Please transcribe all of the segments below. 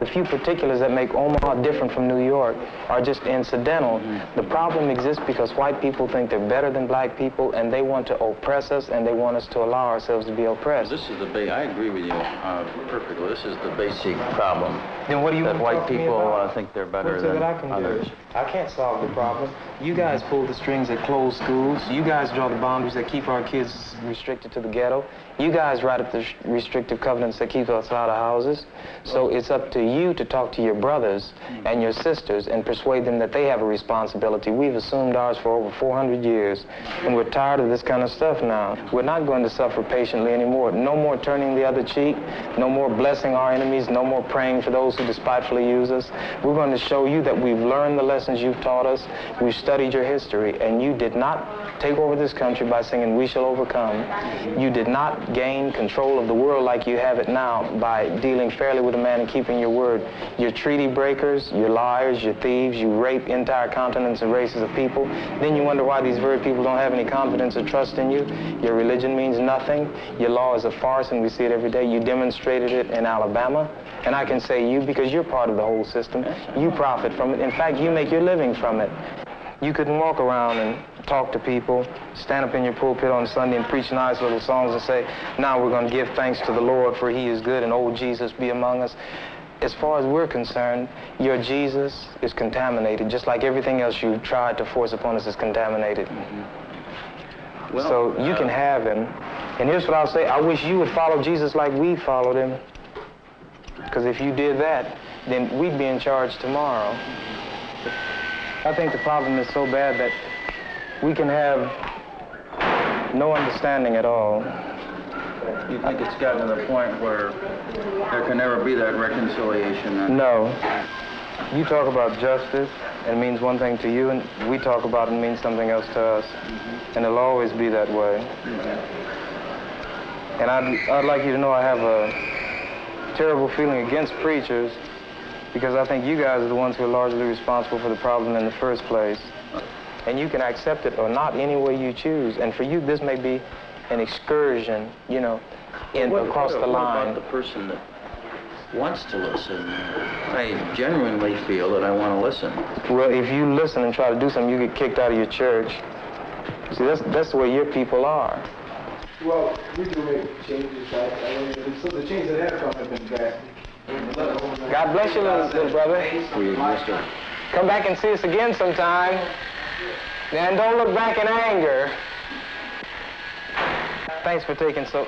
few particulars that make Omaha different from New York are just incidental. The problem exists because white people think they're better than black people, and they want to oppress us, and they want us to allow ourselves to be oppressed. This is the I agree with you perfectly. This is the basic problem. Then what do you that want to white talk to me people about? think they're better What's it than that I can others. do? I can't solve the problem. You guys pull the strings that close schools. You guys draw the boundaries that keep our kids restricted to the ghetto. You guys write up the restrictive covenants that keep us out of houses. So it's up to you to talk to your brothers and your sisters and persuade them that they have a responsibility. We've assumed ours for over 400 years, and we're tired of this kind of stuff now. We're not going to suffer patiently anymore. No more turning the other cheek. No more blessing our enemies. No more praying for those who despitefully use us. We're going to show you that we've learned the lessons you've taught us. We've studied your history, and you did not take over this country by singing "We Shall Overcome." You did not gain control of the world like you have it now by dealing fairly with a man and keeping your word. You're treaty breakers, you're liars, you're thieves, you rape entire continents and races of people. Then you wonder why these very people don't have any confidence or trust in you. Your religion means nothing. Your law is a farce, and we see it every day. You demonstrated it in Alabama. And I can say you because you're part of the whole system. You profit from it. In fact, you make your living from it. You couldn't walk around and talk to people, stand up in your pulpit on Sunday and preach nice little songs and say, now we're going to give thanks to the Lord for he is good and old Jesus be among us. As far as we're concerned, your Jesus is contaminated, just like everything else you tried to force upon us is contaminated. Well, so you can have him. And here's what I'll say. I wish you would follow Jesus like we followed him. Because if you did that, then we'd be in charge tomorrow. I think the problem is so bad that we can have no understanding at all. You think it's gotten to the point where there can never be that reconciliation? No. You talk about justice, and it means one thing to you, and we talk about it and means something else to us. And it'll always be that way. And I'd like you to know I have a terrible feeling against preachers, because I think you guys are the ones who are largely responsible for the problem in the first place. And you can accept it or not any way you choose. And for you, this may be an excursion, you know, across the line. What about the person that wants to listen? I genuinely feel that I want to listen. Well, if you listen and try to do something, you get kicked out of your church. See, that's the way your people are. Well, we do make changes. So the changes that have come have been drastic. God bless you, little brother. Come back and see us again sometime. And don't look back in anger. Thanks for taking it so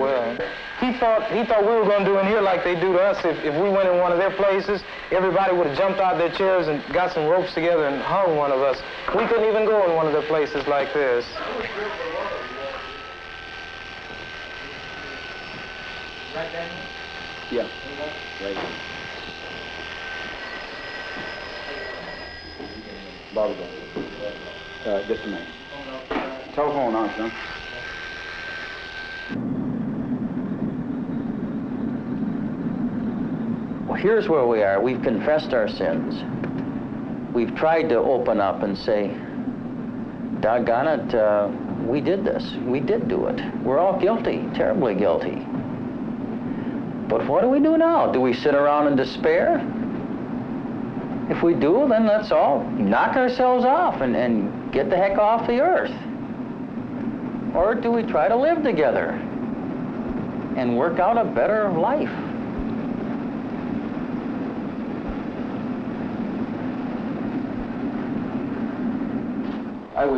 well. He thought we were going to do in here like they do to us. If we went in one of their places, everybody would have jumped out their chairs and got some ropes together and hung one of us. We couldn't even go in one of their places like this. Right, Daniel? Yeah. Right. Bobby, just a minute. Telephone on, son. Well, here's where we are. We've confessed our sins. We've tried to open up and say, doggone it, we did this. We did do it. We're all guilty, terribly guilty. But what do we do now? Do we sit around in despair? If we do, then let's all knock ourselves off and get the heck off the earth. Or do we try to live together and work out a better life? I would